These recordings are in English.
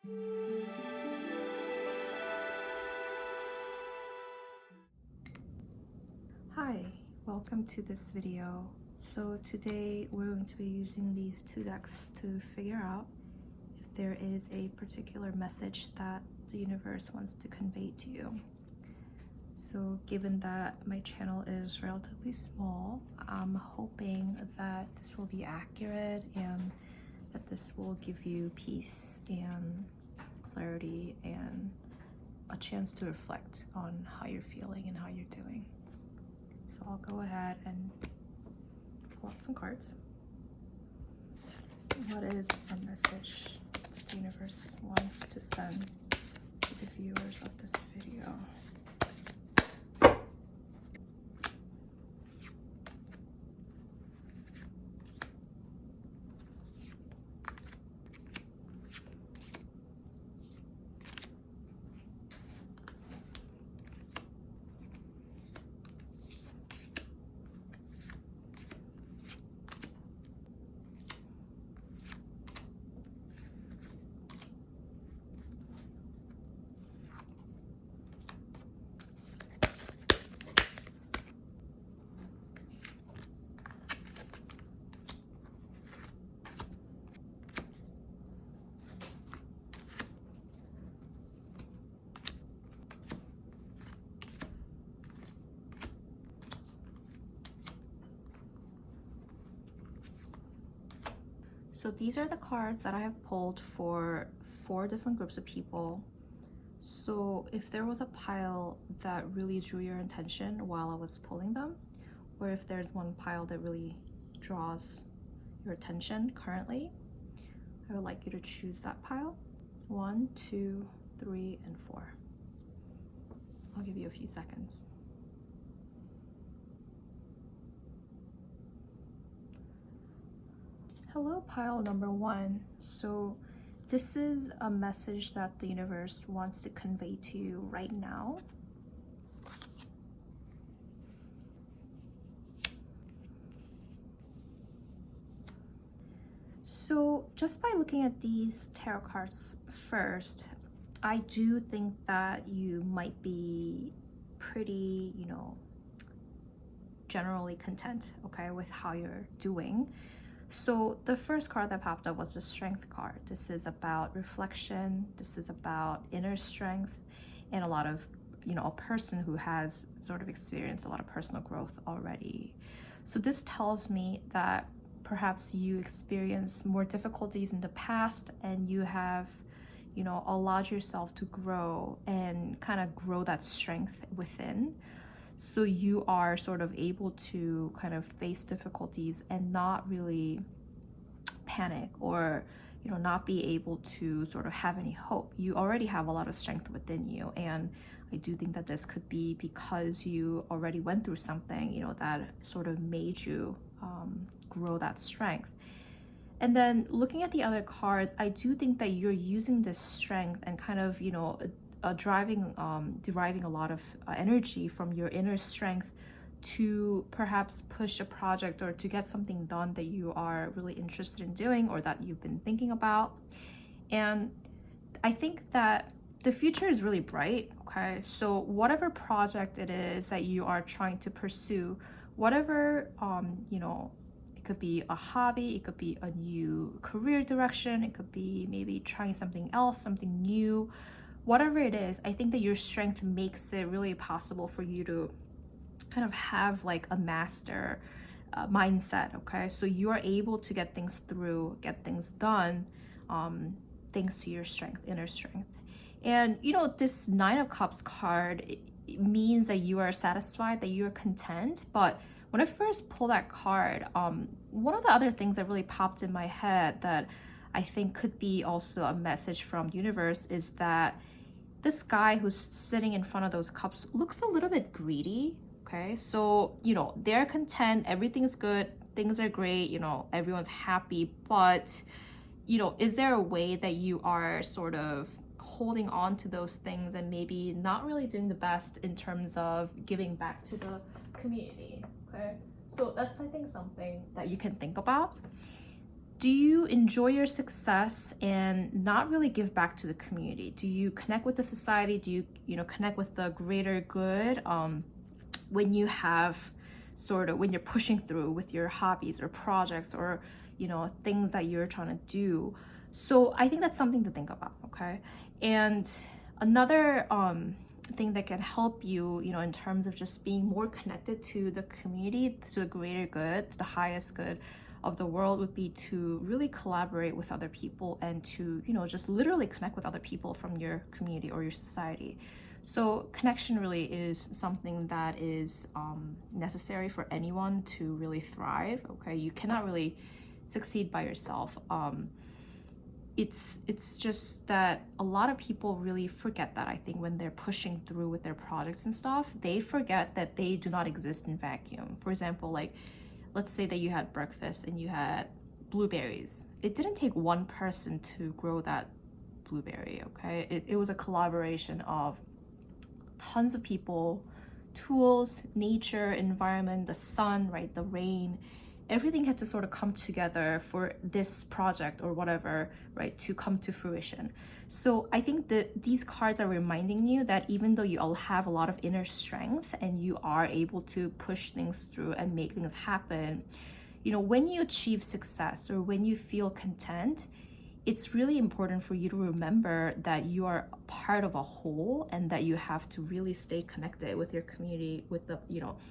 Hi, welcome to this video. So today we're going to be using these two decks to figure out if there is a particular message that the universe wants to convey to you. So given that my channel is relatively small, I'm hoping that this will be accurate and that this will give you peace and clarity and a chance to reflect on how you're feeling and how you're doing. So I'll go ahead and pull out some cards. What is the message the universe wants to send to the viewers of this video? So these are the cards that I have pulled for 4 different groups of people. So if there was a pile that really drew your attention while I was pulling them, or if there's one pile that really draws your attention currently, I would like you to choose that pile. 1, 2, 3, and 4. I'll give you a few seconds. Hello, pile number 1. So this is a message that the universe wants to convey to you right now. So just by looking at these tarot cards first, I do think that you might be pretty, generally content, okay, with how you're doing. So the first card that popped up was the Strength card. This is about reflection. This is about inner strength and a lot of, a person who has sort of experienced a lot of personal growth already. So this tells me that perhaps you experienced more difficulties in the past and you have, allowed yourself to grow and kind of grow that strength within. So you are sort of able to kind of face difficulties and not really panic or, not be able to sort of have any hope. You already have a lot of strength within you. And I do think that this could be because you already went through something, that sort of made you grow that strength. And then looking at the other cards, I do think that you're using this strength and kind of, deriving a lot of energy from your inner strength to perhaps push a project or to get something done that you are really interested in doing or that you've been thinking about. And I think that the future is really bright, okay? So whatever project it is that you are trying to pursue, whatever, it could be a hobby, it could be a new career direction, it could be maybe trying something else, something new. Whatever it is, I think that your strength makes it really possible for you to kind of have like a master mindset, okay? So you are able to get things through, get things done, thanks to your strength, inner strength. And this 9 of Cups card, it means that you are satisfied, that you are content. But when I first pulled that card, one of the other things that really popped in my head that I think could be also a message from the universe is that this guy who's sitting in front of those cups looks a little bit greedy, okay? So, they're content, everything's good, things are great, everyone's happy, but, is there a way that you are sort of holding on to those things and maybe not really doing the best in terms of giving back to the community, okay? So that's, I think, something that you can think about. do you enjoy your success and not really give back to the community? Do you connect with the society? Do you connect with the greater good when you have when you're pushing through with your hobbies or projects or, things that you're trying to do? So I think that's something to think about, okay? And another thing that can help you, in terms of just being more connected to the community, to the greater good, to the highest good of the world, would be to really collaborate with other people and to, just literally connect with other people from your community or your society. So connection really is something that is necessary for anyone to really thrive, okay? You cannot really succeed by yourself. It's just that a lot of people really forget that, I think, when they're pushing through with their projects and stuff. They forget that they do not exist in vacuum. For example, like, let's say that you had breakfast and you had blueberries. It didn't take one person to grow that blueberry, okay? It was a collaboration of tons of people, tools, nature, environment, the sun, right, the rain. Everything had to sort of come together for this project or whatever, right, to come to fruition. So I think that these cards are reminding you that even though you all have a lot of inner strength and you are able to push things through and make things happen, when you achieve success or when you feel content, it's really important for you to remember that you are part of a whole and that you have to really stay connected with your community, with the,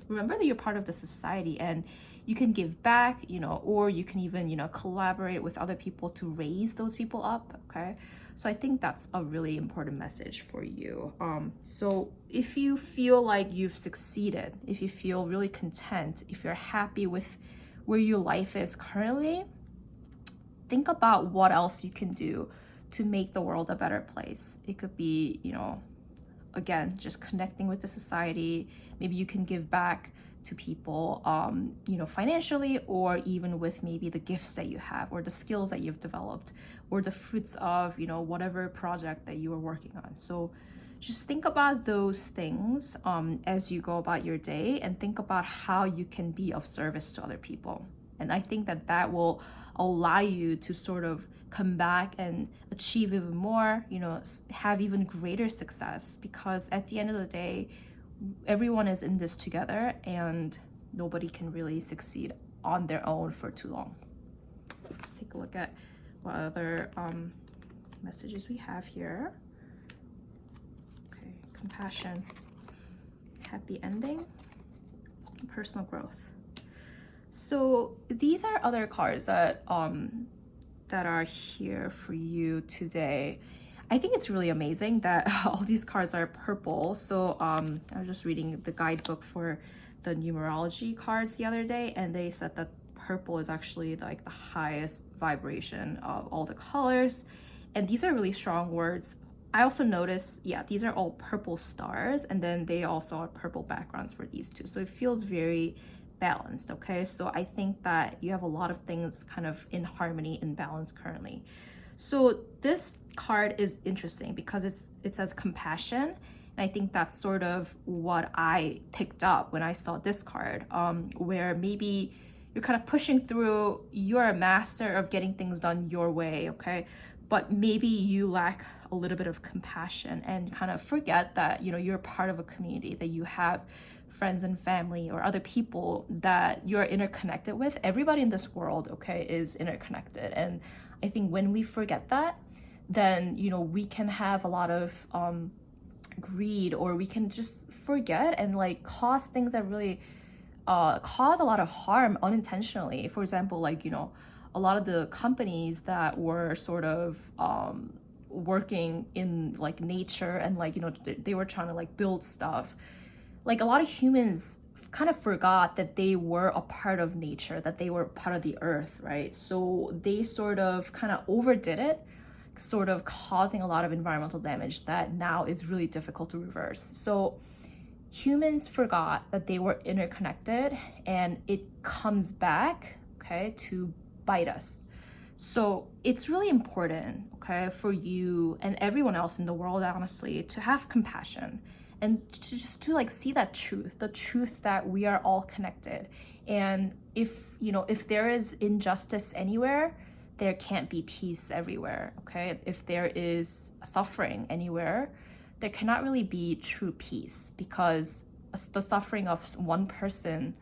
remember that you're part of the society and you can give back, or you can even, collaborate with other people to raise those people up, okay? So I think that's a really important message for you. So if you feel like you've succeeded, if you feel really content, if you're happy with where your life is currently, think about what else you can do to make the world a better place. It could be, again, just connecting with the society. Maybe you can give back to people, financially, or even with maybe the gifts that you have or the skills that you've developed or the fruits of, whatever project that you are working on. So just think about those things as you go about your day and think about how you can be of service to other people. And I think that will allow you to sort of come back and achieve even more, have even greater success, because at the end of the day, everyone is in this together and nobody can really succeed on their own for too long. Let's take a look at what other messages we have here. Okay, compassion, happy ending, personal growth. So these are other cards that are here for you today. I think it's really amazing that all these cards are purple. So I was just reading the guidebook for the numerology cards the other day, and they said that purple is actually like the highest vibration of all the colors. And these are really strong words. I also noticed, these are all purple stars, and then they also are purple backgrounds for these two. So it feels very balanced, okay? So I think that you have a lot of things kind of in harmony and balance currently. So this card is interesting because it says compassion, and I think that's sort of what I picked up when I saw this card, where maybe you're kind of pushing through, you're a master of getting things done your way, okay? But maybe you lack a little bit of compassion and kind of forget that, you're part of a community, that you have friends and family or other people that you're interconnected with. Everybody in this world, okay, is interconnected. And I think when we forget that, then, we can have a lot of greed, or we can just forget and like cause things that really cause a lot of harm unintentionally. For example, like, a lot of the companies that were sort of working in like nature and like, they were trying to like build stuff. Like a lot of humans kind of forgot that they were a part of nature, that they were part of the earth, right? So they sort of kind of overdid it, sort of causing a lot of environmental damage that now is really difficult to reverse. So humans forgot that they were interconnected, and it comes back, okay, to bite us. So it's really important, okay, for you and everyone else in the world, honestly, to have compassion and to just to like see that truth, the truth that we are all connected. And if there is injustice anywhere, there can't be peace everywhere, okay? If there is suffering anywhere, there cannot really be true peace, because the suffering of one person,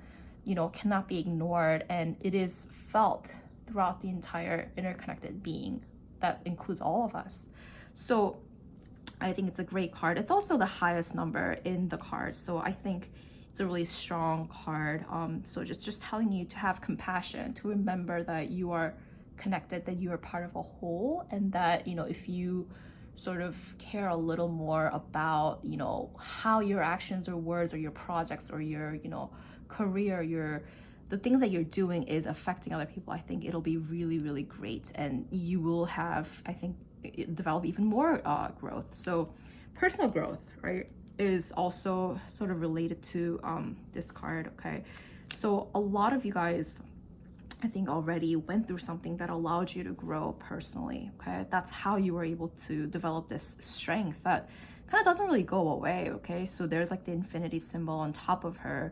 cannot be ignored, and it is felt throughout the entire interconnected being that includes all of us. So I think it's a great card. It's also the highest number in the card, so I think it's a really strong card. So just telling you to have compassion, to remember that you are connected, that you are part of a whole, and that, if you sort of care a little more about, how your actions or words or your projects or your, career, the things that you're doing is affecting other people, I think it'll be really, really great. And you will have, I think, develop even more growth. So personal growth, right, is also sort of related to this card, okay? So a lot of you guys, I think, already went through something that allowed you to grow personally, okay? That's how you were able to develop this strength that kind of doesn't really go away, okay? So there's like the infinity symbol on top of her.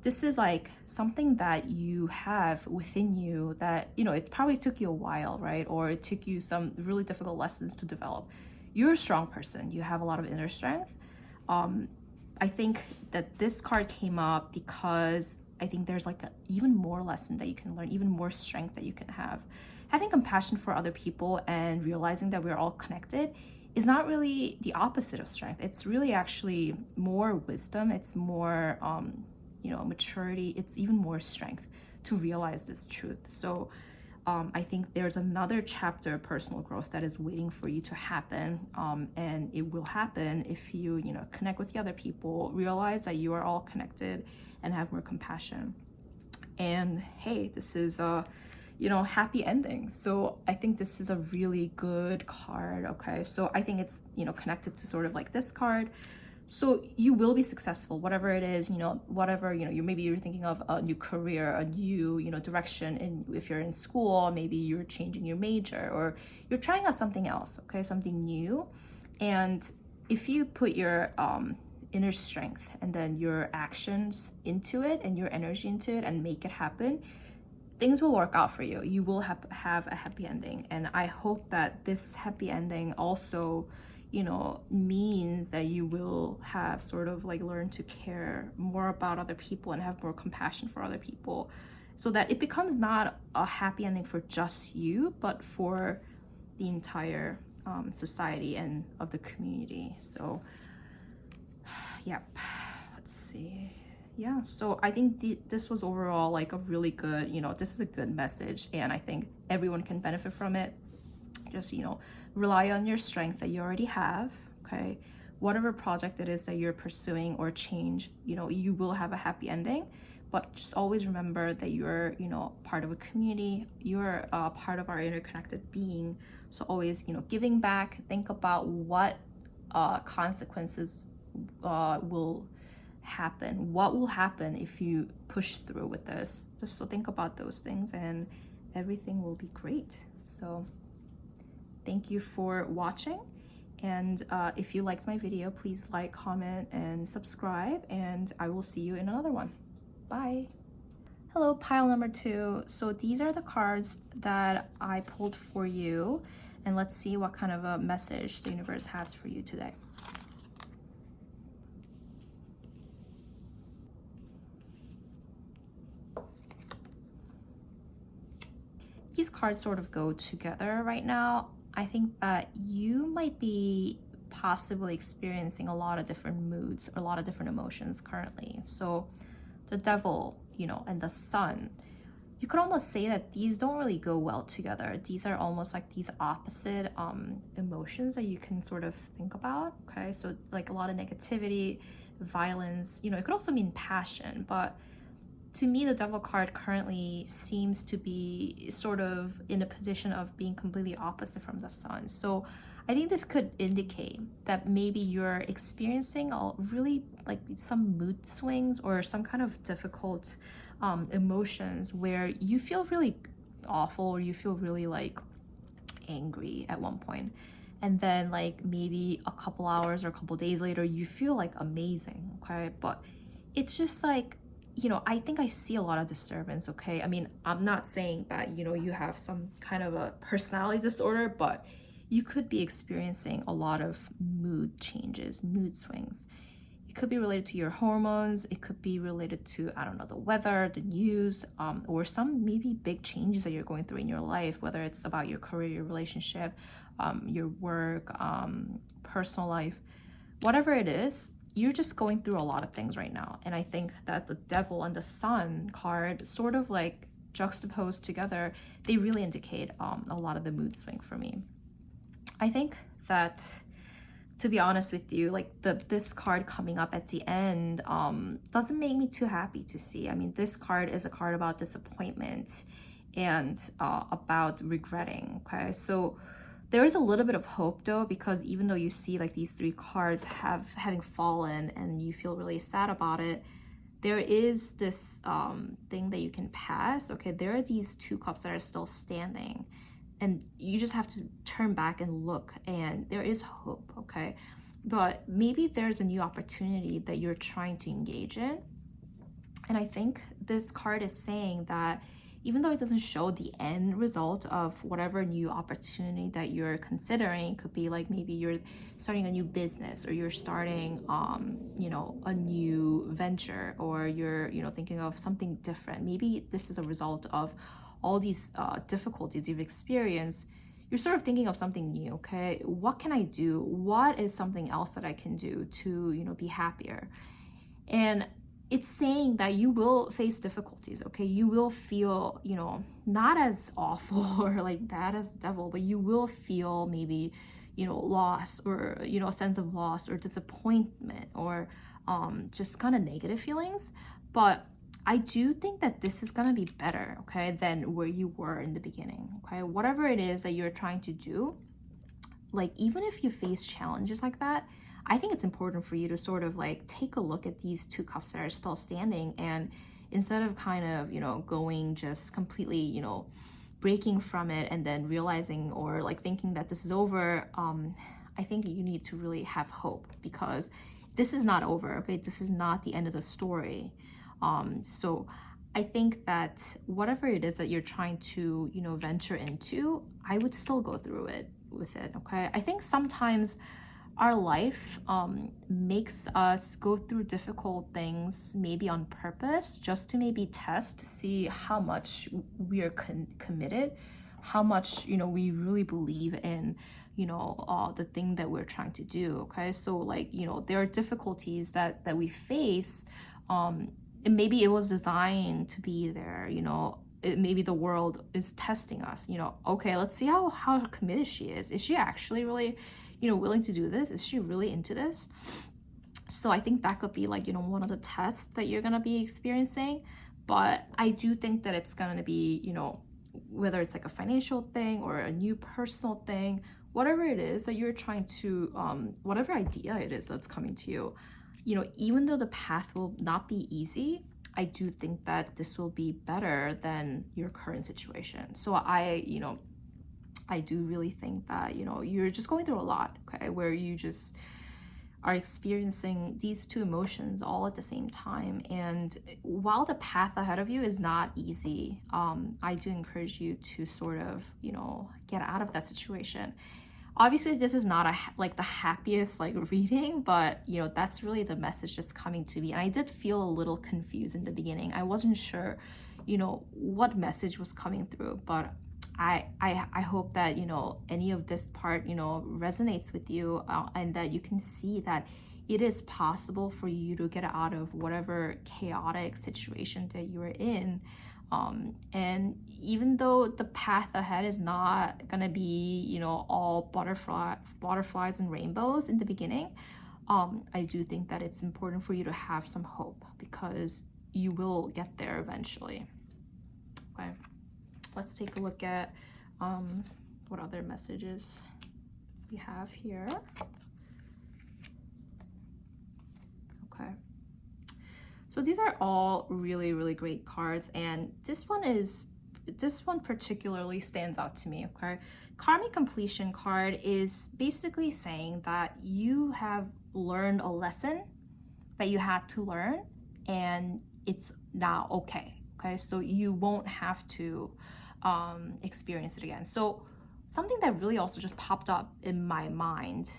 This is like something that you have within you that, it probably took you a while, right? Or it took you some really difficult lessons to develop. You're a strong person. You have a lot of inner strength. I think that this card came up because I think there's like even more lesson that you can learn, even more strength that you can have. Having compassion for other people and realizing that we're all connected is not really the opposite of strength. It's really actually more wisdom. It's more, maturity. It's even more strength to realize this truth. So I think there's another chapter of personal growth that is waiting for you to happen, and it will happen if you, connect with the other people, realize that you are all connected, and have more compassion. And hey, this is a, happy ending. So I think this is a really good card, okay? So I think it's, connected to sort of like this card. So you will be successful, whatever it is, whatever, maybe you're thinking of a new career, a new, direction. And if you're in school, maybe you're changing your major, or you're trying out something else, okay, something new. And if you put your inner strength and then your actions into it and your energy into it and make it happen, things will work out for you. You will have a happy ending. And I hope that this happy ending also, means that you will have sort of like learned to care more about other people and have more compassion for other people, so that it becomes not a happy ending for just you, but for the entire society and of the community. So yep, let's see. Yeah, so I think this was overall like a really good, this is a good message, and I think everyone can benefit from it. Just, rely on your strength that you already have, okay? Whatever project it is that you're pursuing or change, you will have a happy ending. But just always remember that you're, part of a community. You're part of our interconnected being. So always, giving back. Think about what consequences will happen. What will happen if you push through with this? So think about those things, and everything will be great. So thank you for watching, and if you liked my video, please like, comment, and subscribe, and I will see you in another one. Bye. Hello, pile number 2. So these are the cards that I pulled for you, and let's see what kind of a message the universe has for you today. These cards sort of go together right now. I think that you might be possibly experiencing a lot of different moods, a lot of different emotions currently. So the devil, and the sun, you could almost say that these don't really go well together. These are almost like these opposite emotions that you can sort of think about, okay? So like a lot of negativity, violence, it could also mean passion, but to me, the devil card currently seems to be sort of in a position of being completely opposite from the sun. So I think this could indicate that maybe you're experiencing a really like some mood swings or some kind of difficult emotions where you feel really awful, or you feel really like angry at one point. And then like maybe a couple hours or a couple days later, you feel like amazing, okay? But it's just like I think I see a lot of disturbance, okay? I mean, I'm not saying that, you have some kind of a personality disorder, but you could be experiencing a lot of mood changes, mood swings. It could be related to your hormones. It could be related to, I don't know, the weather, the news, or some maybe big changes that you're going through in your life, whether it's about your career, your relationship, your work, personal life, whatever it is. You're just going through a lot of things right now. And I think that the devil and the sun card sort of like juxtaposed together, they really indicate a lot of the mood swing for me. I think that, to be honest with you, like this card coming up at the end doesn't make me too happy to see. I mean, this card is a card about disappointment and about regretting, okay? So there is a little bit of hope though, because even though you see like these three cards having fallen and you feel really sad about it, there is this thing that you can pass, okay? There are these two cups that are still standing, and you just have to turn back and look, and there is hope, okay? But maybe there's a new opportunity that you're trying to engage in. And I think this card is saying that even though it doesn't show the end result of whatever new opportunity that you're considering, could be like maybe you're starting a new business, or you're starting a new venture, or you're thinking of something different. Maybe this is a result of all these difficulties you've experienced. You're sort of thinking of something new, okay? What can I do? What is something else that I can do to be happier? And it's saying that you will face difficulties, okay? You will feel, not as awful or like bad as the devil, but you will feel maybe, loss, or, a sense of loss or disappointment, or just kind of negative feelings. But I do think that this is gonna be better, okay, than where you were in the beginning, okay? Whatever it is that you're trying to do, like even if you face challenges like that, I think it's important for you to sort of like take a look at these two cups that are still standing, and instead of kind of, going just completely, breaking from it and then realizing or like thinking that this is over, I think you need to really have hope, because this is not over, okay? This is not the end of the story. So I think that whatever it is that you're trying to, venture into, I would still go through it with it, okay? I think sometimes our life makes us go through difficult things, maybe on purpose, just to maybe test to see how much we are committed, how much, we really believe in, the thing that we're trying to do, okay? So like, there are difficulties that we face, and maybe it was designed to be there, maybe the world is testing us, okay, let's see how committed she is. Is she actually really, willing to do this? Is she really into this? So I think that could be like, one of the tests that you're gonna be experiencing. But I do think that it's gonna be, whether it's like a financial thing or a new personal thing, whatever it is that you're trying to, whatever idea it is that's coming to you, even though the path will not be easy, I do think that this will be better than your current situation. So I do really think that, you're just going through a lot, okay, where you just are experiencing these two emotions all at the same time. And while the path ahead of you is not easy, I do encourage you to sort of, get out of that situation. Obviously, this is not like the happiest like reading, but that's really the message just coming to me. And I did feel a little confused in the beginning. I wasn't sure, what message was coming through, but I hope that any of this part resonates with you, and that you can see that it is possible for you to get out of whatever chaotic situation that you're in. And even though the path ahead is not gonna be, all butterflies and rainbows in the beginning, I do think that it's important for you to have some hope, because you will get there eventually. Okay, let's take a look at what other messages we have here. Okay. So these are all really, really great cards, and this one particularly stands out to me, okay? Karmic completion card is basically saying that you have learned a lesson that you had to learn, and it's now okay. Okay, so you won't have to experience it again. So something that really also just popped up in my mind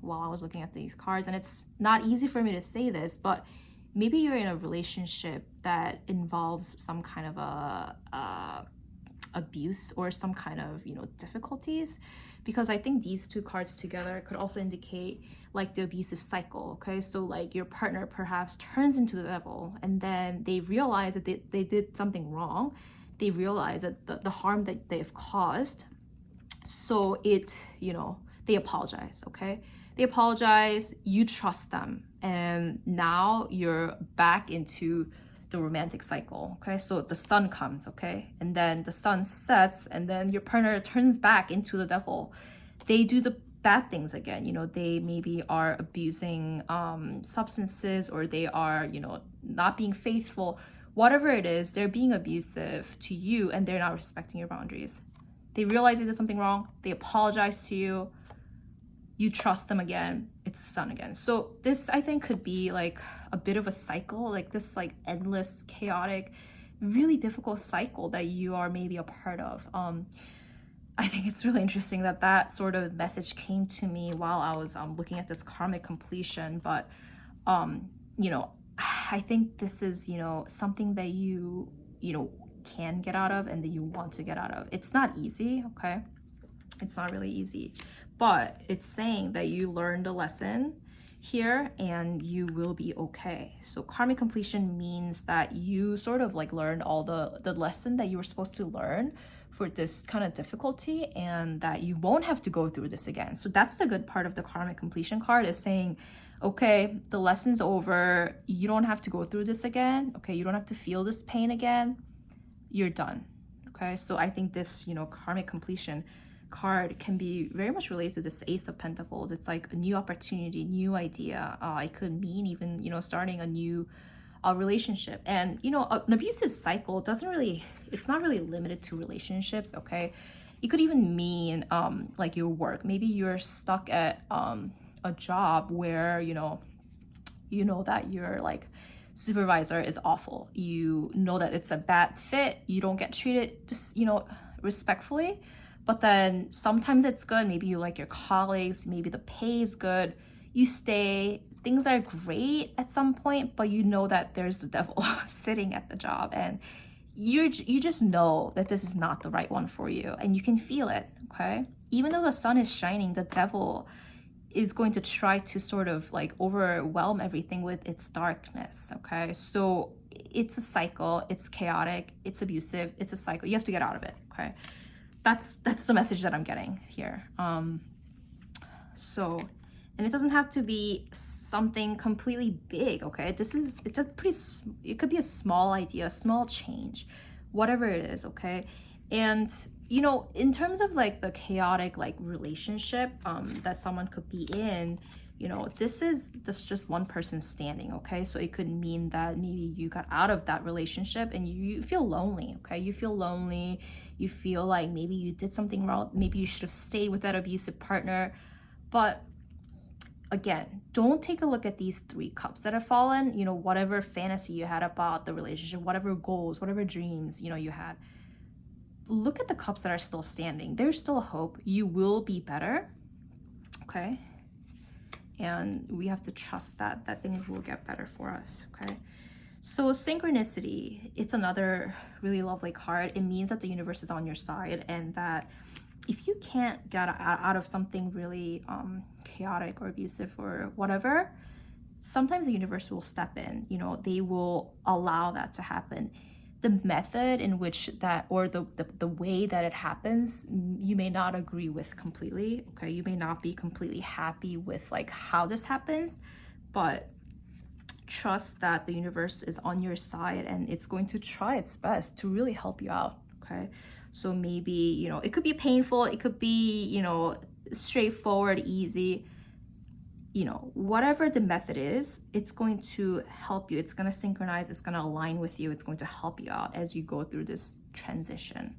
while I was looking at these cards, and it's not easy for me to say this, but maybe you're in a relationship that involves some kind of a abuse or some kind of, you know, difficulties, because I think these two cards together could also indicate like the abusive cycle. Okay, so like your partner perhaps turns into the devil, and then they realize that they did something wrong. They realize that the harm that they've caused, so it, you know, they apologize. Okay, they apologize, you trust them, and now you're back into the romantic cycle. Okay, so the sun comes, okay, and then the sun sets, and then your partner turns back into the devil. They do the bad things again. You know, they maybe are abusing substances, or they are, you know, not being faithful. Whatever it is, they're being abusive to you, and they're not respecting your boundaries. They realize they did something wrong, they apologize to you, you trust them again, it's the sun again. So this, I think, could be like a bit of a cycle, like this like endless, chaotic, really difficult cycle that you are maybe a part of. I think it's really interesting that that sort of message came to me while I was looking at this karmic completion. But you know, I think this is, you know, something that you know, can get out of and that you want to get out of. It's not easy, okay? It's not really easy, but it's saying that you learned a lesson here and you will be okay. So karmic completion means that you sort of like learned all the lesson that you were supposed to learn for this kind of difficulty, and that you won't have to go through this again. So that's the good part of the karmic completion card, is saying, okay, the lesson's over, you don't have to go through this again. Okay, you don't have to feel this pain again, you're done. Okay, so I think this, you know, karmic completion card can be very much related to this Ace of Pentacles. It's like a new opportunity, new idea. It could mean even, you know, starting a new relationship. And, you know, an abusive cycle doesn't really, it's not really limited to relationships, okay? It could even mean like your work. Maybe you're stuck at a job where, you know that your like supervisor is awful. You know that it's a bad fit. You don't get treated just, you know, respectfully. But then sometimes it's good. Maybe you like your colleagues. Maybe the pay is good. You stay. Things are great at some point, but you know that there's the devil sitting at the job, and you just know that this is not the right one for you, and you can feel it. Okay, even though the sun is shining, the devil is going to try to sort of like overwhelm everything with its darkness. Okay, so it's a cycle, it's chaotic, it's abusive, it's a cycle. You have to get out of it. Okay, that's the message that I'm getting here. So, and it doesn't have to be something completely big. Okay, it could be a small idea, a small change, whatever it is. Okay, and you know, in terms of like the chaotic like relationship that someone could be in, you know, this just one person standing. Okay, so it could mean that maybe you got out of that relationship and you feel lonely. Okay, you feel lonely, you feel like maybe you did something wrong, maybe you should have stayed with that abusive partner. But again, don't take a look at these 3 cups that have fallen. You know, whatever fantasy you had about the relationship, whatever goals, whatever dreams, you know, you had, look at the cups that are still standing. There's still hope. You will be better. Okay, and we have to trust that things will get better for us. Okay, so synchronicity, it's another really lovely card. It means that the universe is on your side, and that if you can't get out of something really chaotic or abusive or whatever, sometimes the universe will step in. You know, they will allow that to happen. The method in which that, or the way that it happens, you may not agree with completely. Okay, you may not be completely happy with like how this happens, but trust that the universe is on your side and it's going to try its best to really help you out. Okay, so maybe, you know, it could be painful, it could be, you know, straightforward, easy. You know, whatever the method is, it's going to help you. It's going to synchronize, it's going to align with you, it's going to help you out as you go through this transition.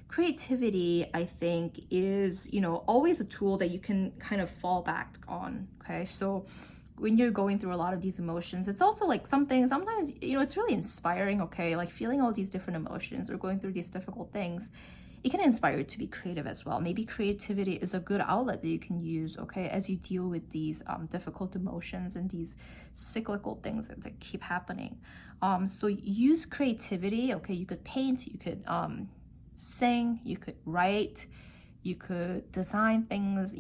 Creativity, I think, is, you know, always a tool that you can kind of fall back on. Okay, so when you're going through a lot of these emotions, it's also like sometimes, it's really inspiring, okay? Like feeling all these different emotions or going through these difficult things, it can inspire you to be creative as well. Maybe creativity is a good outlet that you can use, okay, as you deal with these difficult emotions and these cyclical things that keep happening. So use creativity, okay? You could paint, you could sing, you could write, you could design things,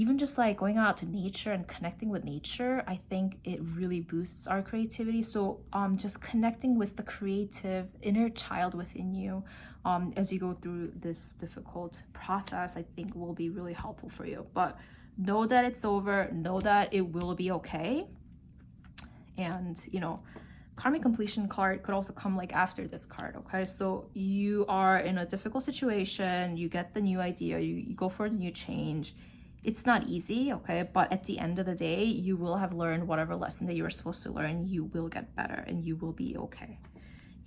even just like going out to nature and connecting with nature, I think it really boosts our creativity. So just connecting with the creative inner child within you as you go through this difficult process, I think will be really helpful for you. But know that it's over, know that it will be okay. And karmic completion card could also come like after this card, okay? So you are in a difficult situation, you get the new idea, you go for the new change. It's not easy, okay? But at the end of the day, you will have learned whatever lesson that you were supposed to learn. You will get better and you will be okay.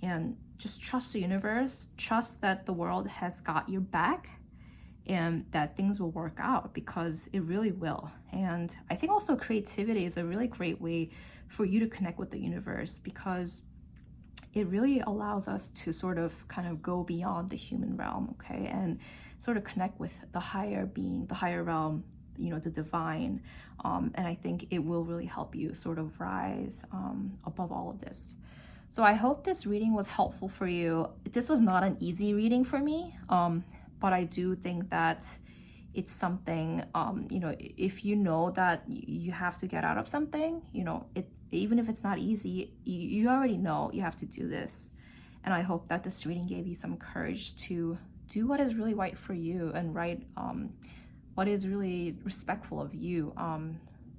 And just trust the universe, trust that the world has got your back and that things will work out, because it really will. And I think also creativity is a really great way for you to connect with the universe, because it really allows us to sort of kind of go beyond the human realm, okay, and sort of connect with the higher being, the higher realm, the divine. And I think it will really help you sort of rise above all of this. So I hope this reading was helpful for you. This was not an easy reading for me, but I do think that it's something, if you know that you have to get out of something, even if it's not easy, you already know you have to do this. And I hope that this reading gave you some courage to do what is really right for you and what is really respectful of you,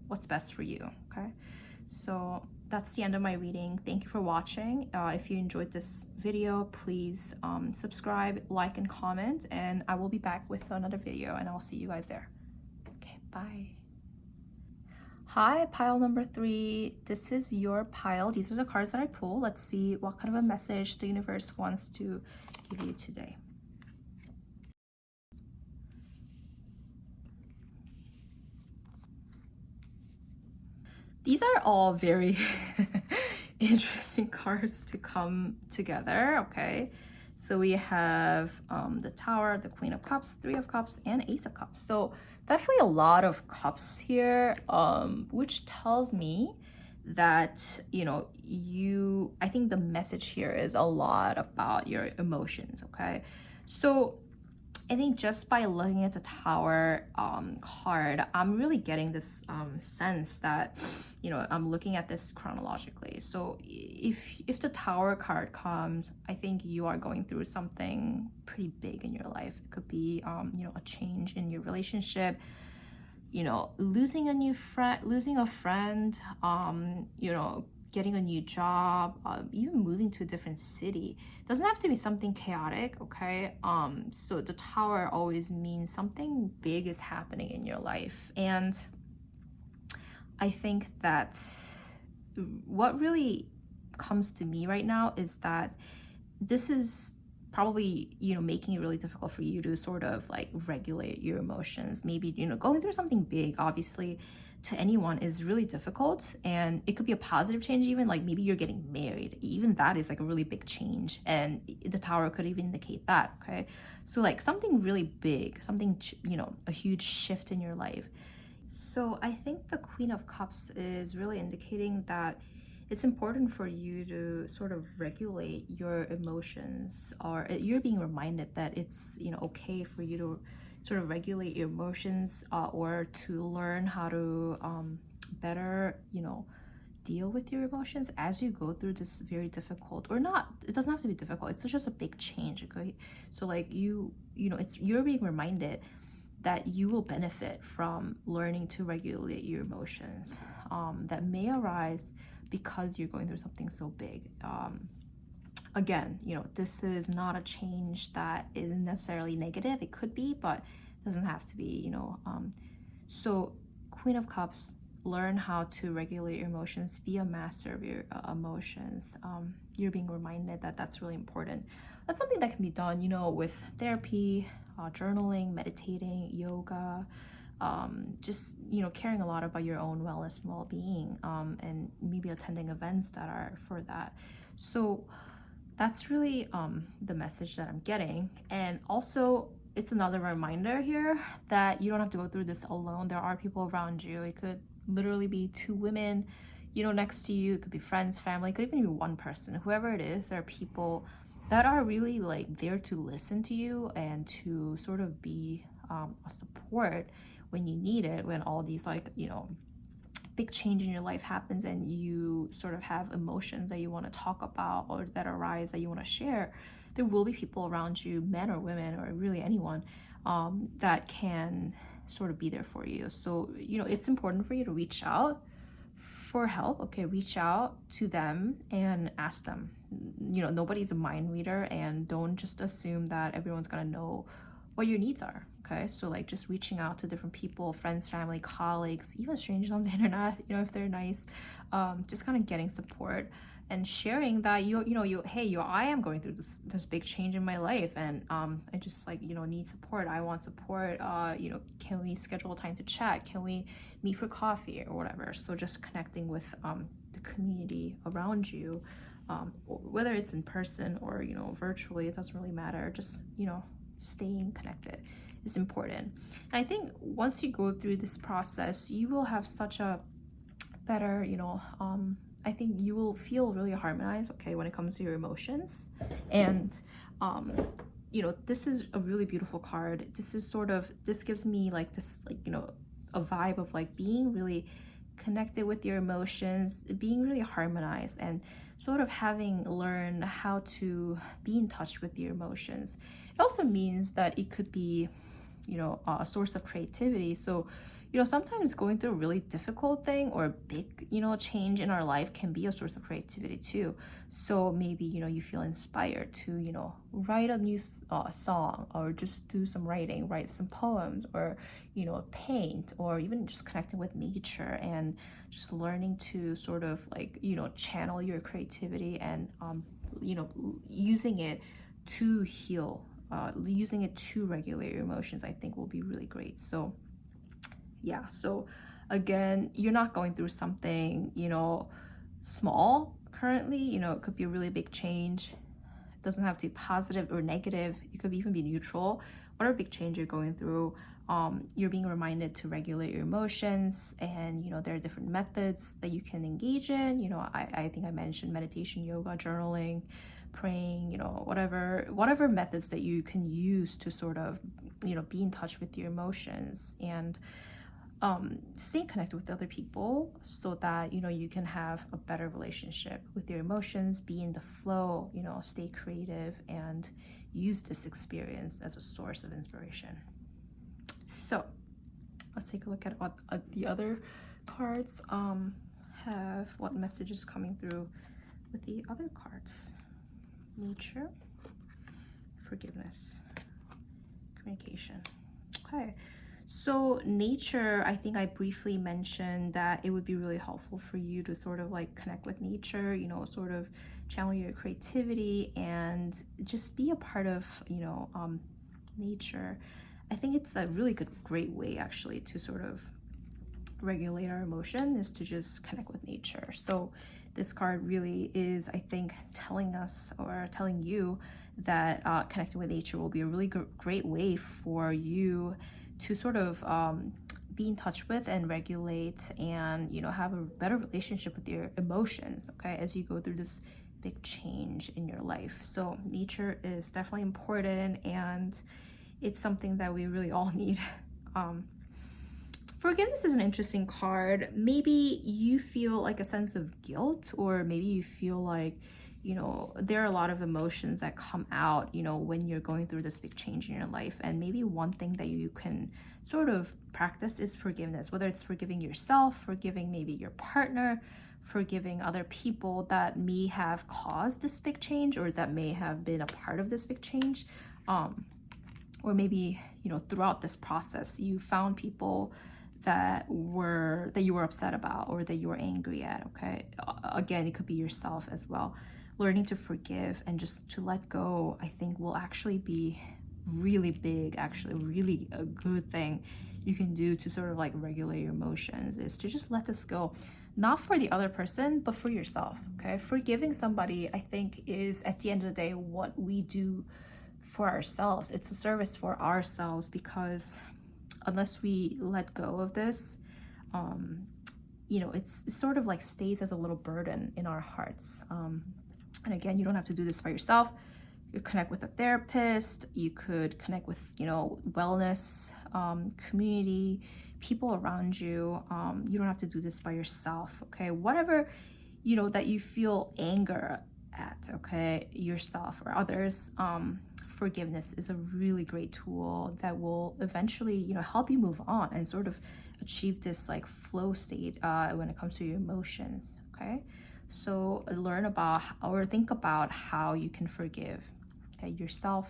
what's best for you, okay? So that's the end of my reading. Thank you for watching. If you enjoyed this video, please subscribe, like, and comment, and I will be back with another video, and I'll see you guys there. Okay, bye. Hi, pile number 3. This is your pile. These are the cards that I pull. Let's see what kind of a message the universe wants to give you today. These are all very interesting cards to come together, okay? So we have the Tower, the Queen of Cups, Three of Cups, and Ace of Cups. So definitely a lot of cups here, which tells me that, I think the message here is a lot about your emotions, okay? So I think just by looking at the Tower card, I'm really getting this sense that, I'm looking at this chronologically. So if the Tower card comes, I think you are going through something pretty big in your life. It could be, a change in your relationship, losing a friend, getting a new job, even moving to a different city. Doesn't have to be something chaotic, okay? So the Tower always means something big is happening in your life. And I think that what really comes to me right now is that this is probably, making it really difficult for you to sort of like regulate your emotions. Maybe, going through something big, obviously, to anyone is really difficult, and it could be a positive change. Even like maybe you're getting married, even that is like a really big change, and the Tower could even indicate that, okay? So like something really big, something, a huge shift in your life. So I think the Queen of Cups is really indicating that it's important for you to sort of regulate your emotions, or you're being reminded that it's, okay for you to sort of regulate your emotions, or to learn how to better, deal with your emotions as you go through this very difficult, or not, it doesn't have to be difficult, it's just a big change, okay? So like you're being reminded that you will benefit from learning to regulate your emotions that may arise because you're going through something so big. Again, this is not a change that is necessarily negative. It could be, but it doesn't have to be, So Queen of Cups, learn how to regulate your emotions, be a master of your emotions. You're being reminded that that's really important. That's something that can be done, with therapy, journaling, meditating, yoga, just, caring a lot about your own wellness and well-being, and maybe attending events that are for that. So that's really the message that I'm getting. And also, it's another reminder here that you don't have to go through this alone. There are people around you. It could literally be two women, next to you. It could be friends, family. It could even be one person. Whoever it is, there are people that are really like there to listen to you and to sort of be a support when you need it, when all these like, big change in your life happens and you sort of have emotions that you want to talk about or that arise that you want to share. There will be people around you, men or women or really anyone, that can sort of be there for you. So, it's important for you to reach out for help. Okay, reach out to them and ask them. Nobody's a mind reader, and don't just assume that everyone's gonna know what your needs are. Okay, so like just reaching out to different people, friends, family, colleagues, even strangers on the internet, if they're nice, just kind of getting support and sharing that hey, I am going through this big change in my life, and I just like need support. I want support. Can we schedule a time to chat? Can we meet for coffee or whatever? So just connecting with the community around you, whether it's in person or virtually, it doesn't really matter. Just staying connected is important. And I think once you go through this process, you will have such a better, I think you will feel really harmonized, okay, when it comes to your emotions. And this is a really beautiful card. This gives me like this, like, a vibe of like being really connected with your emotions, being really harmonized, and sort of having learned how to be in touch with your emotions. It also means that it could be, a source of creativity. So, sometimes going through a really difficult thing or a big, change in our life can be a source of creativity too. So maybe, you feel inspired to, write a new song, or just do some writing, write some poems, or, paint, or even just connecting with nature and just learning to sort of like, channel your creativity and, using it to heal, using it to regulate your emotions, I think will be really great. So yeah, so again, you're not going through something, small currently. It could be a really big change. It doesn't have to be positive or negative. It could even be neutral. Whatever big change you're going through, you're being reminded to regulate your emotions. And, there are different methods that you can engage in. I think I mentioned meditation, yoga, journaling, praying, whatever methods that you can use to sort of, be in touch with your emotions, and stay connected with other people so that you can have a better relationship with your emotions, be in the flow, stay creative, and use this experience as a source of inspiration. So let's take a look at what the other cards have, what messages coming through with the other cards. Nature, forgiveness, communication. Okay. So nature, I think I briefly mentioned that it would be really helpful for you to sort of like connect with nature, sort of channel your creativity and just be a part of, nature. I think it's a really great way actually to sort of regulate our emotion, is to just connect with nature. So this card really is, I think, telling us or telling you that connecting with nature will be a really great way for you to sort of be in touch with and regulate and have a better relationship with your emotions, okay, as you go through this big change in your life. So nature is definitely important, and it's something that we really all need. Forgiveness is an interesting card. Maybe you feel like a sense of guilt, or maybe you feel like there are a lot of emotions that come out, when you're going through this big change in your life. And maybe one thing that you can sort of practice is forgiveness, whether it's forgiving yourself, forgiving maybe your partner, forgiving other people that may have caused this big change, or that may have been a part of this big change. Or maybe, throughout this process, you found people that you were upset about, or that you were angry at, okay? Again, it could be yourself as well. Learning to forgive and just to let go, I think will actually be really big, actually really a good thing you can do to sort of like regulate your emotions is to just let this go, not for the other person, but for yourself. Okay, forgiving somebody, I think, is at the end of the day what we do for ourselves. It's a service for ourselves, because unless we let go of this, you know, it's sort of like stays as a little burden in our hearts. And again, you don't have to do this by yourself. You connect with a therapist, you could connect with, you know, wellness community, people around you. You don't have to do this by yourself. Okay, whatever, you know, that you feel anger at, okay, yourself or others, forgiveness is a really great tool that will eventually, you know, help you move on and sort of achieve this like flow state when it comes to your emotions. Okay, so learn about or think about how you can forgive, okay, yourself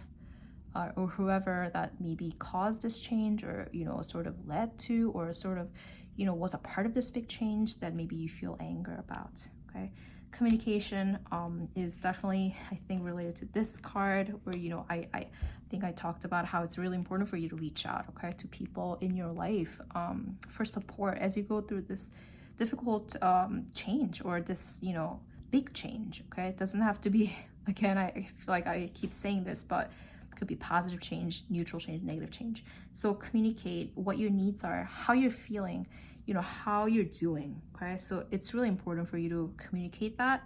or whoever that maybe caused this change, or, you know, sort of led to, or sort of, you know, was a part of this big change that maybe you feel anger about. Okay, communication is definitely, I think, related to this card, where, you know, I think I talked about how it's really important for you to reach out, okay, to people in your life for support as you go through this difficult change, or this, you know, big change. Okay, it doesn't have to be, again, I feel like I keep saying this, but it could be positive change, neutral change, negative change. So communicate what your needs are, how you're feeling, you know, how you're doing. Okay, so it's really important for you to communicate that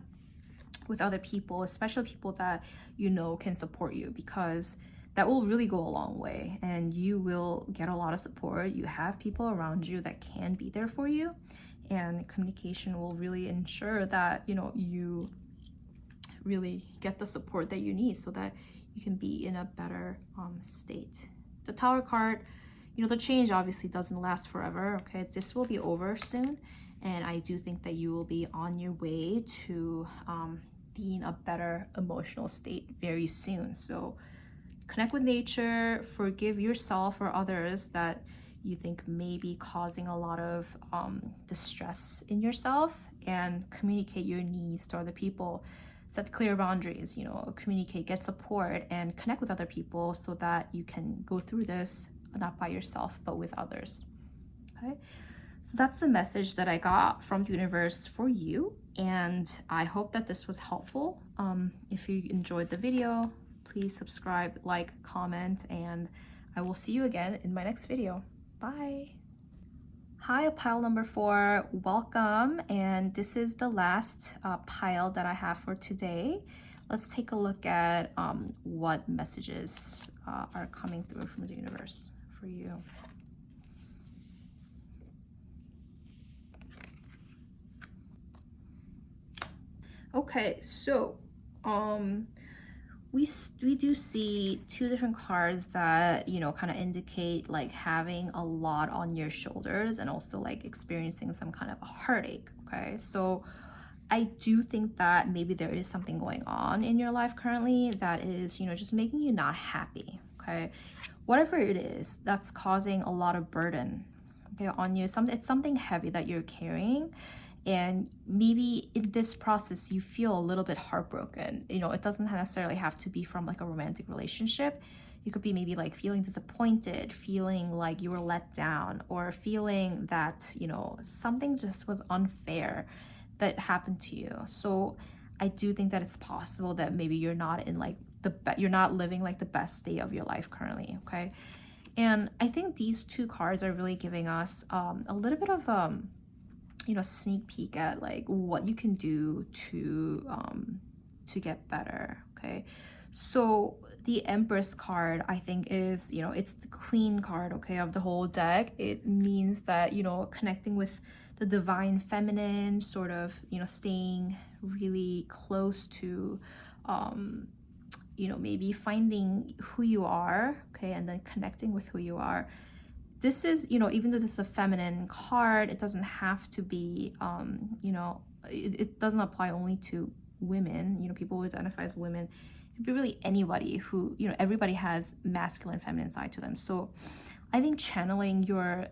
with other people, especially people that you know can support you, because that will really go a long way, and you will get a lot of support. You have people around you that can be there for you, and communication will really ensure that, you know, you really get the support that you need so that you can be in a better state. The Tower card, you know, the change obviously doesn't last forever. Okay, this will be over soon, and I do think that you will be on your way to being a better emotional state very soon. So connect with nature, forgive yourself or others that you think may be causing a lot of distress in yourself, and communicate your needs to other people. Set clear boundaries, you know, communicate, get support, and connect with other people so that you can go through this not by yourself, but with others. Okay, so that's the message that I got from the universe for you, and I hope that this was helpful. If you enjoyed the video, please subscribe, like, comment, and I will see you again in my next video. Bye. Hi, pile number 4, welcome, and this is the last pile that I have for today. Let's take a look at what messages are coming through from the universe for you. Okay, so we do see 2 different cards that, you know, kind of indicate like having a lot on your shoulders, and also like experiencing some kind of a heartache. Okay, so I do think that maybe there is something going on in your life currently that is, you know, just making you not happy. Okay, whatever it is that's causing a lot of burden, okay, on you. It's something heavy that you're carrying, and maybe in this process you feel a little bit heartbroken. You know, it doesn't necessarily have to be from like a romantic relationship. You could be maybe like feeling disappointed, feeling like you were let down, or feeling that, you know, something just was unfair that happened to you. So I do think that it's possible that maybe you're not in like you're not living like the best day of your life currently. Okay, and I think these 2 cards are really giving us a little bit of you know, sneak peek at like what you can do to get better. Okay, so the Empress card, I think, is, you know, it's the queen card, okay, of the whole deck. It means that, you know, connecting with the divine feminine, sort of, you know, staying really close to you know, maybe finding who you are, okay, and then connecting with who you are. This is, you know, even though this is a feminine card, it doesn't have to be, you know, it doesn't apply only to women, you know, people who identify as women. It could be really anybody who, you know, everybody has masculine, feminine side to them. So I think channeling your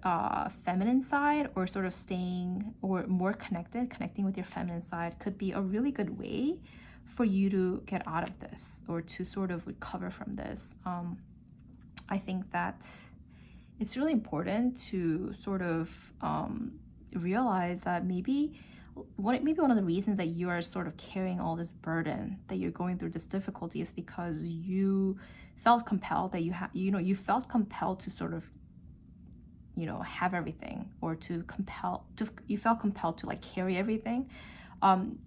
feminine side, or sort of staying or more connecting with your feminine side, could be a really good way for you to get out of this, or to sort of recover from this. I think that it's really important to sort of realize that maybe one of the reasons that you are sort of carrying all this burden, that you're going through this difficulty, is because you felt compelled that you felt compelled to sort of have everything, or you felt compelled to like carry everything,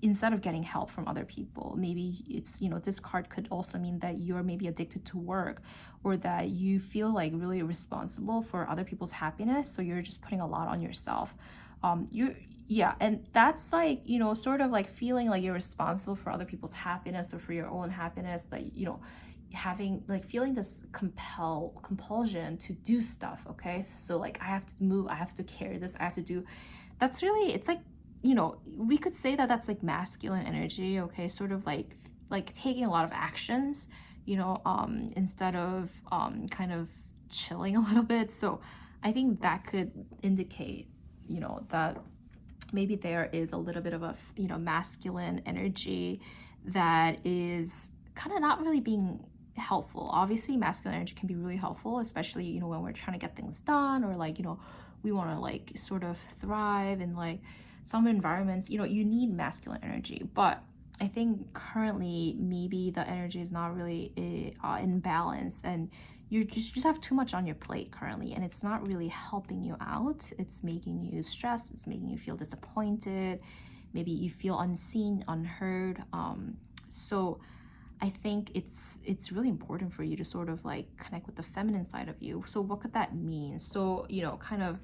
instead of getting help from other people. Maybe it's, this card could also mean that you're maybe addicted to work, or that you feel like really responsible for other people's happiness, so you're just putting a lot on yourself. You're Yeah, and that's like, sort of like feeling like you're responsible for other people's happiness or for your own happiness, that having like feeling this compulsion to do stuff. Okay, so like, I have to move, I have to carry this, I have to do. That's really, it's like, we could say that that's like masculine energy. Okay, sort of like taking a lot of actions, instead of kind of chilling a little bit. So I think that could indicate, that maybe there is a little bit of a masculine energy that is kind of not really being helpful. Obviously masculine energy can be really helpful, especially when we're trying to get things done, or like we want to like sort of thrive in like some environments. You need masculine energy, but I think currently maybe the energy is not really in balance, and you just have too much on your plate currently, and it's not really helping you out. It's making you stressed, it's making you feel disappointed, maybe you feel unseen, unheard. So I think it's really important for you to sort of like connect with the feminine side of you. So what could that mean? So kind of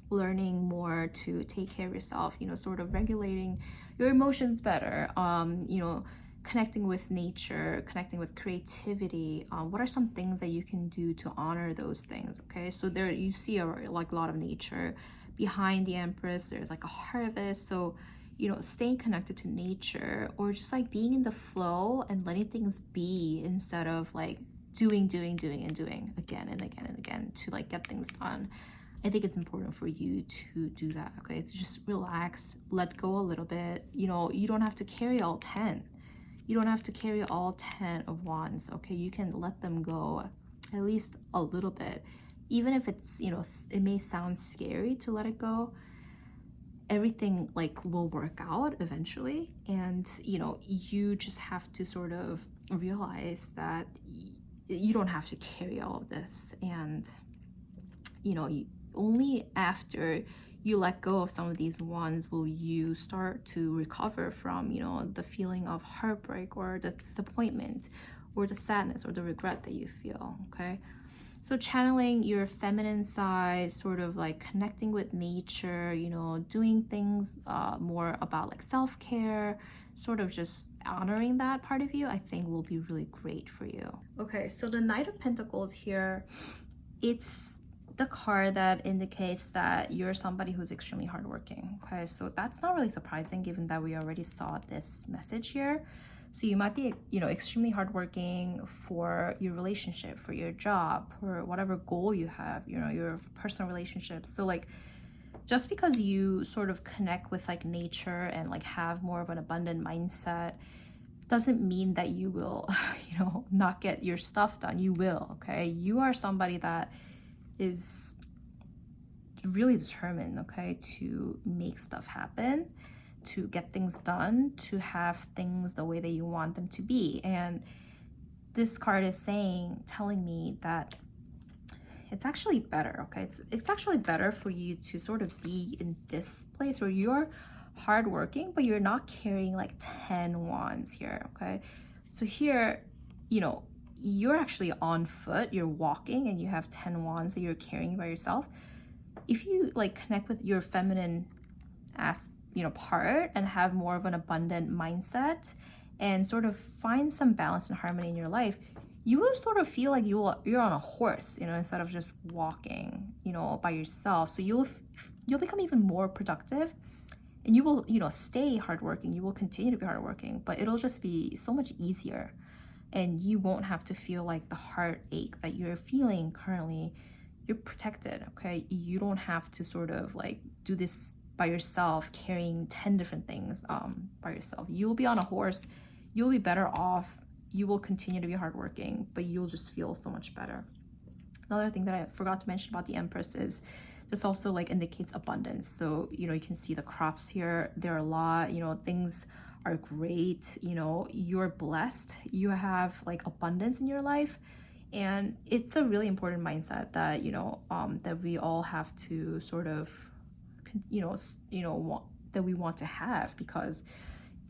learning more to take care of yourself, sort of regulating your emotions better, connecting with nature, connecting with creativity. What are some things that you can do to honor those things? Okay, so there you see a lot of nature behind the Empress. There's like a harvest. So staying connected to nature, or just like being in the flow and letting things be, instead of like doing and doing again and again and again to like get things done. I think it's important for you to do that. Okay, to just relax, let go a little bit. You don't have to carry all 10. You don't have to carry all 10 of wands. Okay, you can let them go at least a little bit, even if it's it may sound scary to let it go. Everything like will work out eventually, and you just have to sort of realize that you don't have to carry all of this. And only after you let go of some of these ones will you start to recover from the feeling of heartbreak, or the disappointment, or the sadness, or the regret that you feel. Okay, so channeling your feminine side, sort of like connecting with nature, doing things more about like self-care, sort of just honoring that part of you, I think will be really great for you. Okay, so the Knight of Pentacles here, it's the card that indicates that you're somebody who's extremely hardworking. Okay, so that's not really surprising given that we already saw this message here. So you might be, extremely hardworking for your relationship, for your job, for whatever goal you have, your personal relationships. So like, just because you sort of connect with like nature and like have more of an abundant mindset doesn't mean that you will, not get your stuff done. You will. Okay, you are somebody that is really determined, okay, to make stuff happen, to get things done, to have things the way that you want them to be. And this card is telling me that it's actually better. Okay, it's actually better for you to sort of be in this place where you're hardworking, but you're not carrying like 10 wands here. Okay, so here, you're actually on foot, you're walking, and you have 10 wands that you're carrying by yourself. If you like connect with your feminine part, and have more of an abundant mindset, and sort of find some balance and harmony in your life, you will sort of feel like you're on a horse, instead of just walking, by yourself. So you'll become even more productive, and you will, stay hardworking. You will continue to be hardworking, but it'll just be so much easier. And you won't have to feel like the heartache that you're feeling currently. You're protected, okay? You don't have to sort of like do this by yourself, carrying 10 different things by yourself. You'll be on a horse. You'll be better off. You will continue to be hardworking, but you'll just feel so much better. Another thing that I forgot to mention about the Empress is this also like indicates abundance. So, you know, you can see the crops here. There are a lot, you know, things are great. You know, you're blessed. You have like abundance in your life. And it's a really important mindset that, you know, that we all have to sort of, that we want to have, because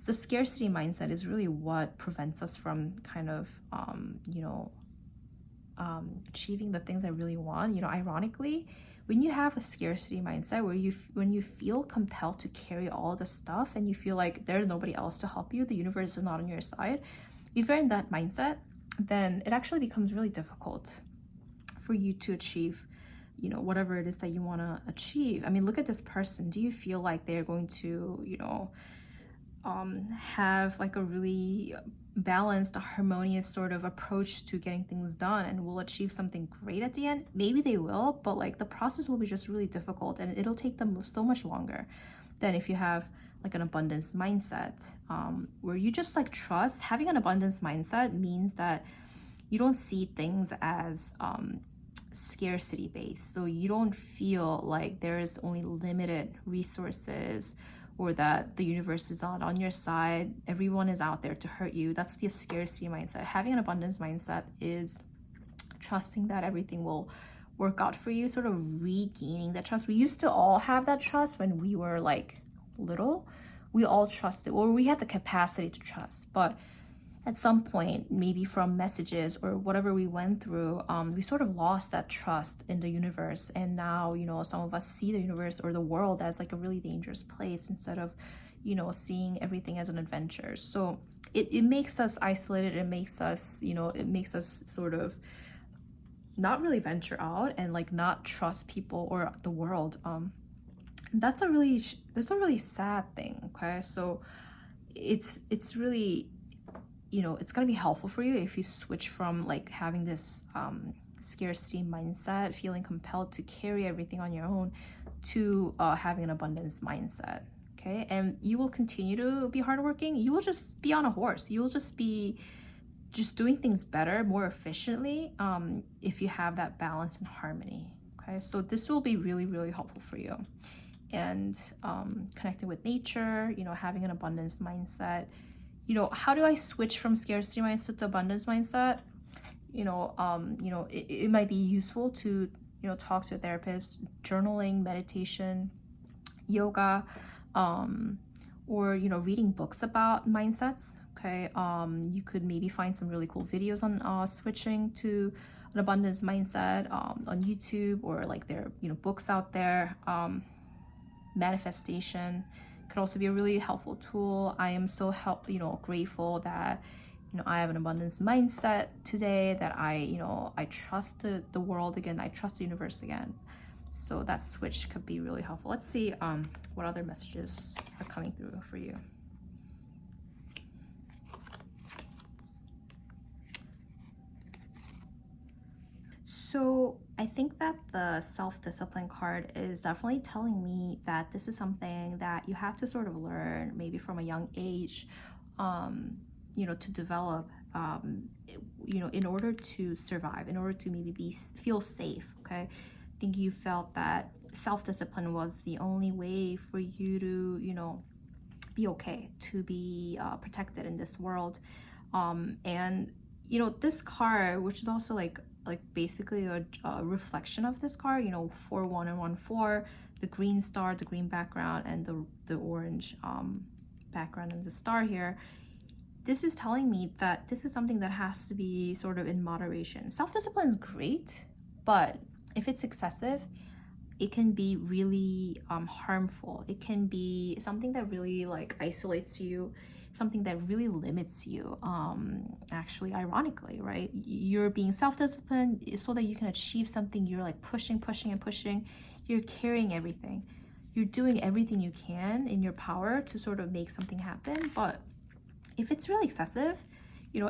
the scarcity mindset is really what prevents us from kind of, achieving the things I really want. You know, ironically, when you have a scarcity mindset where when you feel compelled to carry all the stuff and you feel like there's nobody else to help you, the universe is not on your side, if you're in that mindset, then it actually becomes really difficult for you to achieve, you know, whatever it is that you want to achieve. I mean, look at this person. Do you feel like they're going to, have like a really balanced, harmonious sort of approach to getting things done and will achieve something great at the end? Maybe they will, but like the process will be just really difficult and it'll take them so much longer than if you have like an abundance mindset, where you just like trust. Having an abundance mindset means that you don't see things as scarcity based. So you don't feel like there is only limited resources, or that the universe is not on your side, everyone is out there to hurt you. That's the scarcity mindset. Having an abundance mindset is trusting that everything will work out for you, sort of regaining that trust. We used to all have that trust when we were like little. We all trusted, or we had the capacity to trust, but at some point, maybe from messages or whatever we went through, we sort of lost that trust in the universe. And now, you know, some of us see the universe or the world as like a really dangerous place instead of, you know, seeing everything as an adventure. So it makes us isolated. It makes us, it makes us sort of not really venture out and like not trust people or the world. That's a really sad thing. Okay. So it's really, it's going to be helpful for you if you switch from like having this scarcity mindset, feeling compelled to carry everything on your own, to having an abundance mindset. Okay. And you will continue to be hardworking. You will just be on a horse. You will just be doing things better, more efficiently, if you have that balance and harmony. Okay. So this will be really, really helpful for you. And connecting with nature, having an abundance mindset. How do I switch from scarcity mindset to abundance mindset? It might be useful to, talk to a therapist, journaling, meditation, yoga, or, reading books about mindsets. Okay. You could maybe find some really cool videos on switching to an abundance mindset on YouTube, or like there are, books out there. Manifestation could also be a really helpful tool. I am so grateful that I have an abundance mindset today, that I trust the world again, I trust the universe again. So that switch could be really helpful. Let's see what other messages are coming through for you. So I think that the self-discipline card is definitely telling me that this is something that you have to sort of learn maybe from a young age, to develop, in order to survive, in order to maybe feel safe. Okay. I think you felt that self-discipline was the only way for you to, be okay, to be protected in this world. And this card, which is also like basically a reflection of this card, 4-1 and 1-4, the green star, the green background, and the orange background and the star here. This is telling me that this is something that has to be sort of in moderation. Self-discipline is great, but if it's excessive, it can be really harmful. It can be something that really like isolates you, something that really limits you. Actually, ironically, right? You're being self-disciplined so that you can achieve something. You're like pushing and pushing. You're carrying everything. You're doing everything you can in your power to sort of make something happen. But if it's really excessive,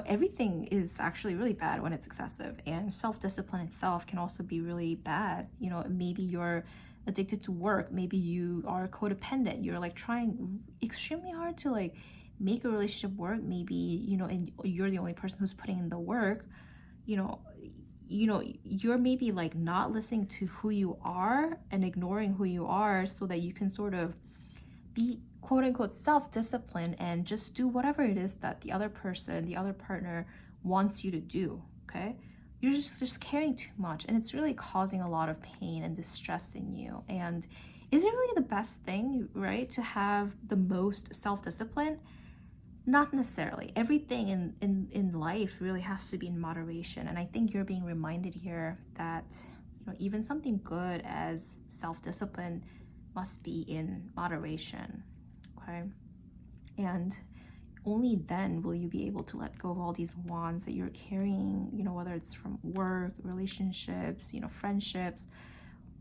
everything is actually really bad when it's excessive. And self-discipline itself can also be really bad. Maybe you're addicted to work. Maybe you are codependent. You're like trying extremely hard to like make a relationship work. Maybe, and you're the only person who's putting in the work. you know, you're maybe like not listening to who you are and ignoring who you are so that you can sort of be quote unquote self-disciplined and just do whatever it is that the other person, the other partner wants you to do. Okay, you're just caring too much, and it's really causing a lot of pain and distress in you. And is it really the best thing, right, to have the most self-discipline? Not necessarily. Everything in life really has to be in moderation. And I think you're being reminded here that, you know, even something good as self-discipline must be in moderation. Okay. And only then will you be able to let go of all these wands that you're carrying, you know, whether it's from work, relationships, you know, friendships,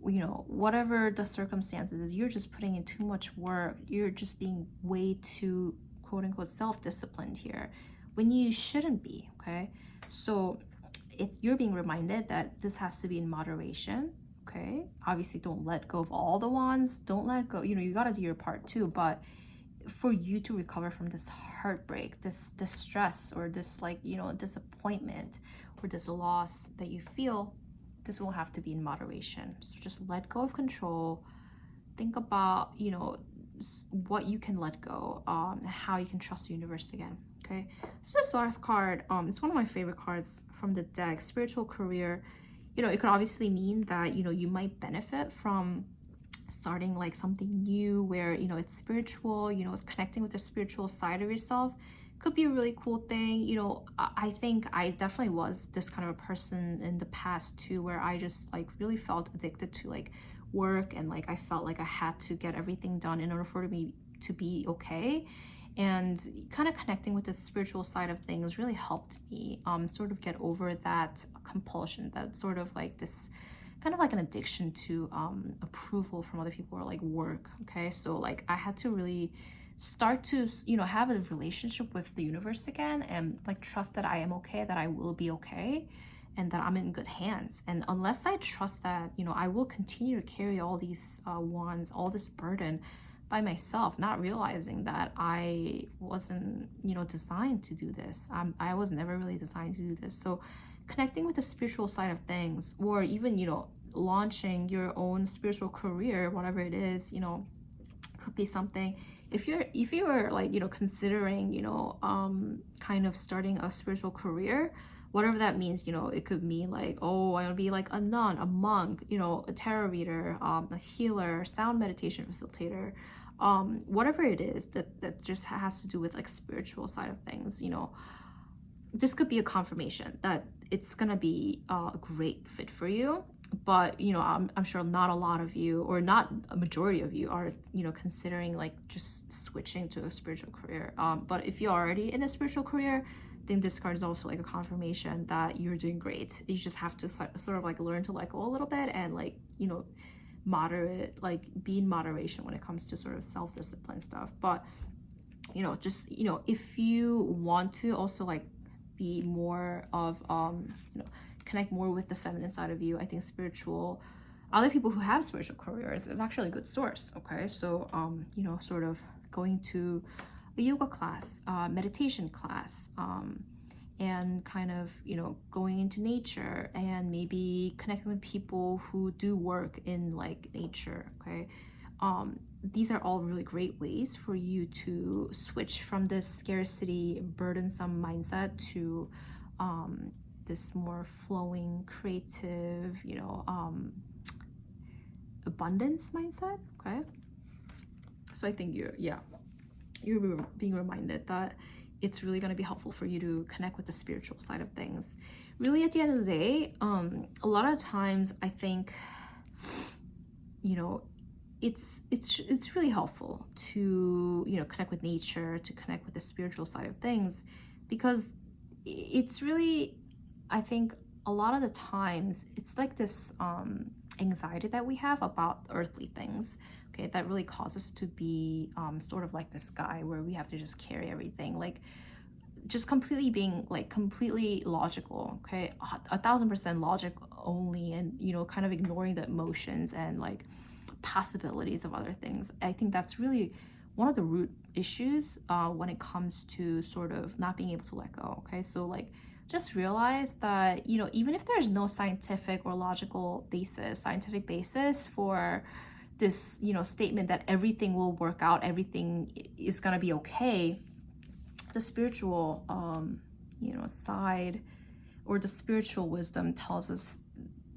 you know, whatever the circumstances is, you're just putting in too much work. You're just being way too quote unquote self-disciplined here when you shouldn't be. Okay, so you're being reminded that this has to be in moderation. Okay, obviously don't let go of all the wands, don't let go, you know, you got to do your part too, but for you to recover from this heartbreak, this distress, or this, like, you know, disappointment or this loss that you feel, this will have to be in moderation. So just let go of control. Think about, you know, what you can let go, and how you can trust the universe again. Okay, so this last card, it's one of my favorite cards from the deck, spiritual career. You know, it could obviously mean that, you know, you might benefit from starting like something new where, you know, it's spiritual, you know, it's connecting with the spiritual side of yourself. Could be a really cool thing. You know, I think I definitely was this kind of a person in the past too, where I just like really felt addicted to like work, and like I felt like I had to get everything done in order for me to be okay. And kind of connecting with the spiritual side of things really helped me sort of get over that compulsion, that sort of like this kind of like an addiction to approval from other people or like work. Okay, so like I had to really start to, you know, have a relationship with the universe again, and like trust that I am okay, that I will be okay, and that I'm in good hands. And unless I trust that, you know, I will continue to carry all these wands, all this burden by myself, not realizing that I wasn't, you know, designed to do this. I was never really designed to do this. So connecting with the spiritual side of things, or even, you know, launching your own spiritual career, whatever it is, you know, could be something. If you were like, you know, considering, you know, kind of starting a spiritual career, whatever that means, you know, it could mean like, oh, I want to be like a nun, a monk, you know, a tarot reader, a healer, sound meditation facilitator, whatever it is that just has to do with like spiritual side of things. You know, this could be a confirmation that it's gonna be a great fit for you. But, you know, I'm sure not a lot of you, or not a majority of you, are, you know, considering like just switching to a spiritual career. But if you're already in a spiritual career, I think this card is also like a confirmation that you're doing great. You just have to sort of like learn to let go a little bit, and like, you know, be in moderation when it comes to sort of self-discipline stuff. But, you know, just, you know, if you want to also like be more of you know, connect more with the feminine side of you, I think other people who have spiritual careers is actually a good source. Okay, so you know, sort of going to a yoga class, meditation class, and kind of, you know, going into nature and maybe connecting with people who do work in like nature. Okay, these are all really great ways for you to switch from this scarcity, burdensome mindset to this more flowing, creative, you know, abundance mindset. Okay, so I think you're being reminded that it's really going to be helpful for you to connect with the spiritual side of things. Really, at the end of the day, a lot of times I think, you know, it's really helpful to, you know, connect with nature, to connect with the spiritual side of things, because it's really, I think a lot of the times it's like this anxiety that we have about earthly things, okay, that really causes us to be sort of like this guy where we have to just carry everything, like just completely being like completely logical, okay, 1000% logic only, and, you know, kind of ignoring the emotions and like possibilities of other things. I think that's really one of the root issues when it comes to sort of not being able to let go. Okay, so like just realize that, you know, even if there's no scientific or logical basis, scientific basis for this, you know, statement that everything will work out, everything is gonna be okay, the spiritual, you know, side or the spiritual wisdom tells us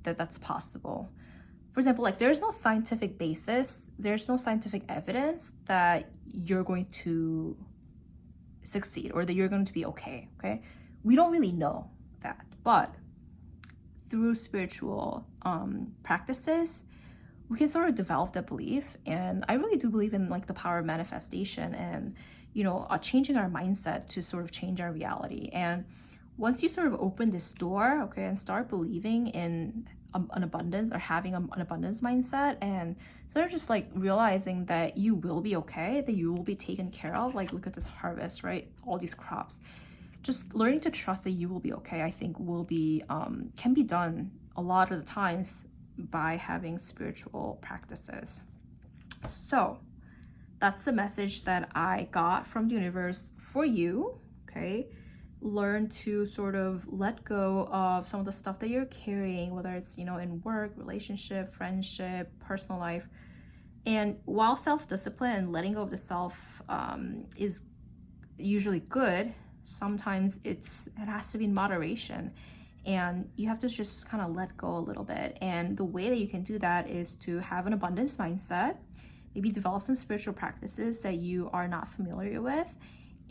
that that's possible. For example, like there's no scientific basis, there's no scientific evidence that you're going to succeed or that you're going to be okay. Okay, we don't really know that, but through spiritual practices, we can sort of develop that belief. And I really do believe in like the power of manifestation and, you know, changing our mindset to sort of change our reality. And once you sort of open this door, okay, and start believing in an abundance or having an abundance mindset, and sort of just like realizing that you will be okay, that you will be taken care of. Like, look at this harvest, right? All these crops. Just learning to trust that you will be okay, I think will be, can be done a lot of the times by having spiritual practices. So that's the message that I got from the universe for you, okay? Learn to sort of let go of some of the stuff that you're carrying, whether it's, you know, in work, relationship, friendship, personal life. And while self-discipline and letting go of the self is usually good, sometimes it has to be in moderation. And you have to just kind of let go a little bit. And the way that you can do that is to have an abundance mindset, maybe develop some spiritual practices that you are not familiar with.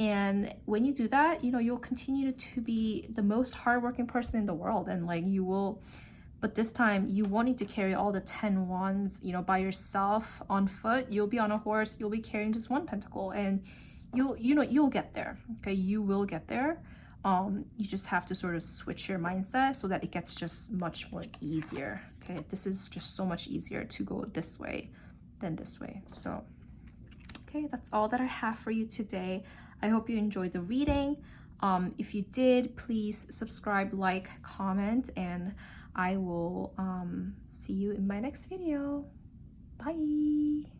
And when you do that, you know, you'll continue to be the most hardworking person in the world. And like you will, but this time you won't need to carry all the 10 wands, you know, by yourself on foot. You'll be on a horse, you'll be carrying just one pentacle, and you'll get there. Okay, you will get there. You just have to sort of switch your mindset so that it gets just much more easier. Okay, this is just so much easier to go this way than this way. So, okay, that's all that I have for you today. I hope you enjoyed the reading. If you did, please subscribe, like, comment, and I will see you in my next video. Bye.